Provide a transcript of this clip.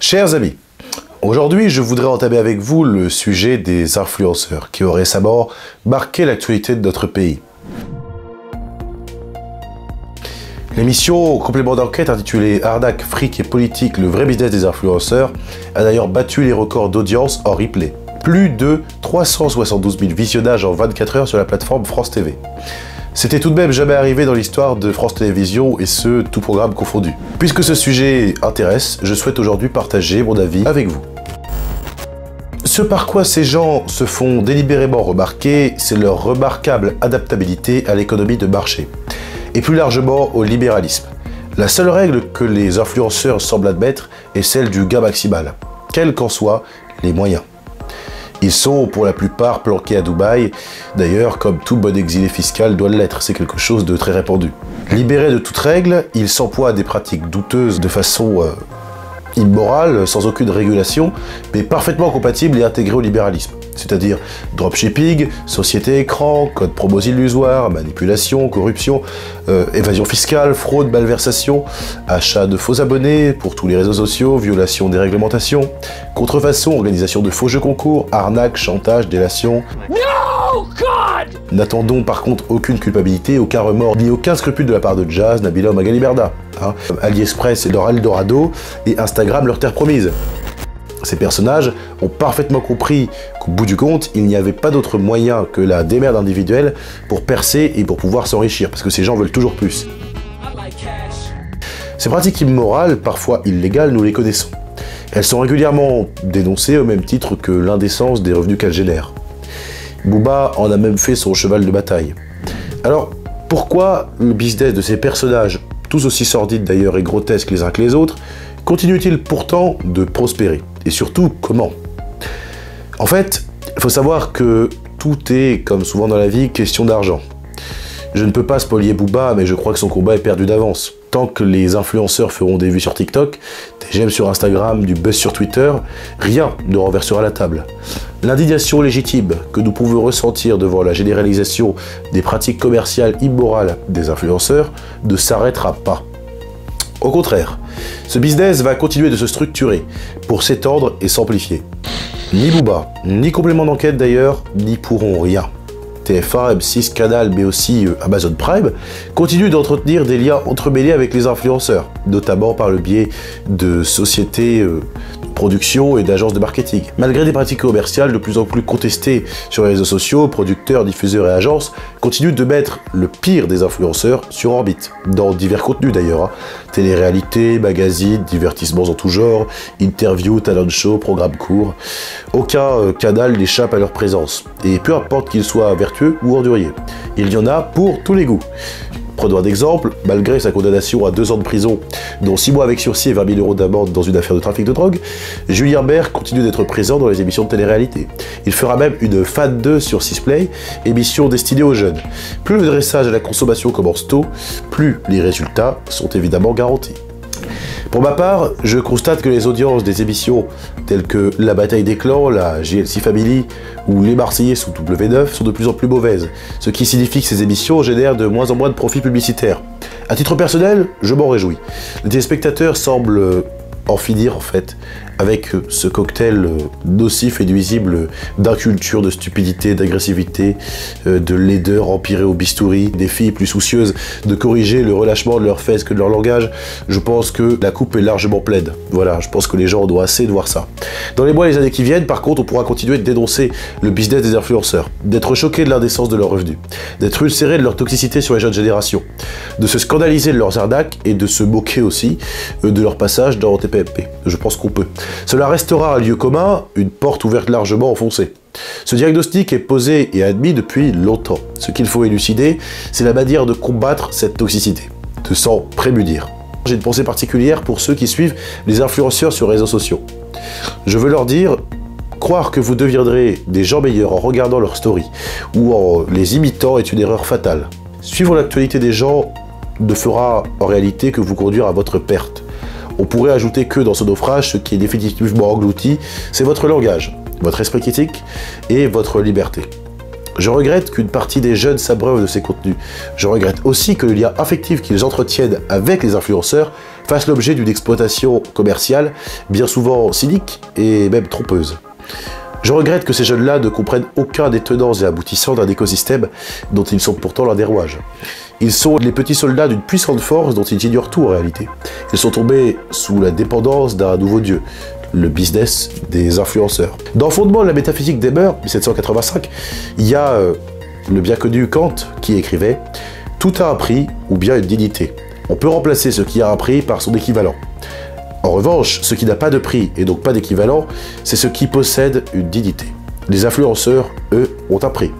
Chers amis, aujourd'hui je voudrais entamer avec vous le sujet des influenceurs qui ont récemment marqué l'actualité de notre pays. L'émission complément d'enquête intitulée Arnaque, fric et politique, le vrai business des influenceurs a d'ailleurs battu les records d'audience en replay. Plus de 372 000 visionnages en 24 heures sur la plateforme France TV. C'était tout de même jamais arrivé dans l'histoire de France Télévisions et ce, tout programme confondu. Puisque ce sujet intéresse, je souhaite aujourd'hui partager mon avis avec vous. Ce par quoi ces gens se font délibérément remarquer, c'est leur remarquable adaptabilité à l'économie de marché, et plus largement au libéralisme. La seule règle que les influenceurs semblent admettre est celle du gain maximal, quels qu'en soient les moyens. Ils sont pour la plupart planqués à Dubaï, d'ailleurs comme tout bon exilé fiscal doit l'être, c'est quelque chose de très répandu. Libérés de toute règle, ils s'emploient à des pratiques douteuses de façon immorale, sans aucune régulation, mais parfaitement compatibles et intégrées au libéralisme. C'est-à-dire dropshipping, société écran, code promos illusoires, manipulation, corruption, évasion fiscale, fraude, malversation, achat de faux abonnés pour tous les réseaux sociaux, violation des réglementations, contrefaçon, organisation de faux jeux concours, arnaque, chantage, délation. No, God! N'attendons par contre aucune culpabilité, aucun remords, ni aucun scrupule de la part de Jazz, Nabila ou Magali Berda. AliExpress est leur Eldorado et Instagram leur terre promise. Ces personnages ont parfaitement compris qu'au bout du compte, il n'y avait pas d'autre moyen que la démerde individuelle pour percer et pour pouvoir s'enrichir, parce que ces gens veulent toujours plus. Ces pratiques immorales, parfois illégales, nous les connaissons. Elles sont régulièrement dénoncées au même titre que l'indécence des revenus qu'elles génèrent. Booba en a même fait son cheval de bataille. Alors, pourquoi le business de ces personnages, tous aussi sordides d'ailleurs et grotesques les uns que les autres, continue-t-il pourtant de prospérer? Et surtout, comment? En fait, il faut savoir que tout est, comme souvent dans la vie, question d'argent. Je ne peux pas spolier Booba, mais je crois que son combat est perdu d'avance. Tant que les influenceurs feront des vues sur TikTok, des j'aime sur Instagram, du buzz sur Twitter, rien ne renversera la table. L'indignation légitime que nous pouvons ressentir devant la généralisation des pratiques commerciales immorales des influenceurs ne s'arrêtera pas. Au contraire, ce business va continuer de se structurer pour s'étendre et s'amplifier. Ni Booba, ni complément d'enquête d'ailleurs, n'y pourront rien. TF1, M6, Canal, mais aussi Amazon Prime, continuent d'entretenir des liens entremêlés avec les influenceurs, notamment par le biais de sociétés de production et d'agences de marketing. Malgré des pratiques commerciales de plus en plus contestées sur les réseaux sociaux, producteurs, diffuseurs et agences continuent de mettre le pire des influenceurs sur orbite, dans divers contenus d'ailleurs. Télé-réalité, magazines, divertissements en tout genre, interviews, talent show, programmes courts. Aucun canal n'échappe à leur présence, et peu importe qu'ils soient vertueux ou orduriers. Il y en a pour tous les goûts. Prenons un exemple, malgré sa condamnation à 2 ans de prison, dont 6 mois avec sursis et 20 000 € d'amende dans une affaire de trafic de drogue, Julien Bert continue d'être présent dans les émissions de télé-réalité. Il fera même une Fan 2 sur 6play, émission destinée aux jeunes. Plus le dressage à la consommation commence tôt, plus les résultats sont évidemment garantis. Pour ma part, je constate que les audiences des émissions telles que La Bataille des Clans, la JLC Family ou Les Marseillais sous W9 sont de plus en plus mauvaises, ce qui signifie que ces émissions génèrent de moins en moins de profits publicitaires. À titre personnel, je m'en réjouis. Les téléspectateurs semblent en finir en fait avec ce cocktail nocif et nuisible d'inculture, de stupidité, d'agressivité, de laideur empirée au bistouri, des filles plus soucieuses de corriger le relâchement de leurs fesses que de leur langage. Je pense que la coupe est largement pleine. Voilà, je pense que les gens ont assez de voir ça. Dans les mois et les années qui viennent, par contre, on pourra continuer de dénoncer le business des influenceurs, d'être choqué de l'indécence de leurs revenus, d'être ulcéré de leur toxicité sur les jeunes générations, de se scandaliser de leurs arnaques et de se moquer aussi de leur passage dans TPMP. Je pense qu'on peut. Cela restera un lieu commun, une porte ouverte largement enfoncée. Ce diagnostic est posé et admis depuis longtemps. Ce qu'il faut élucider, c'est la manière de combattre cette toxicité, de s'en prémunir. J'ai une pensée particulière pour ceux qui suivent les influenceurs sur les réseaux sociaux. Je veux leur dire, croire que vous deviendrez des gens meilleurs en regardant leurs stories ou en les imitant est une erreur fatale. Suivre l'actualité des gens ne fera en réalité que vous conduire à votre perte. On pourrait ajouter que dans ce naufrage, ce qui est définitivement englouti, c'est votre langage, votre esprit critique et votre liberté. Je regrette qu'une partie des jeunes s'abreuve de ces contenus. Je regrette aussi que le lien affectif qu'ils entretiennent avec les influenceurs fasse l'objet d'une exploitation commerciale, bien souvent cynique et même trompeuse. Je regrette que ces jeunes-là ne comprennent aucun des tenants et aboutissants d'un écosystème dont ils sont pourtant l'un des rouages. Ils sont les petits soldats d'une puissante force dont ils ignorent tout en réalité. Ils sont tombés sous la dépendance d'un nouveau dieu, le business des influenceurs. Dans le fondement de la métaphysique des mœurs, 1785, il y a le bien connu Kant qui écrivait « Tout a un prix ou bien une dignité. On peut remplacer ce qui a un prix par son équivalent. En revanche, ce qui n'a pas de prix et donc pas d'équivalent, c'est ce qui possède une dignité. Les influenceurs, eux, ont un prix.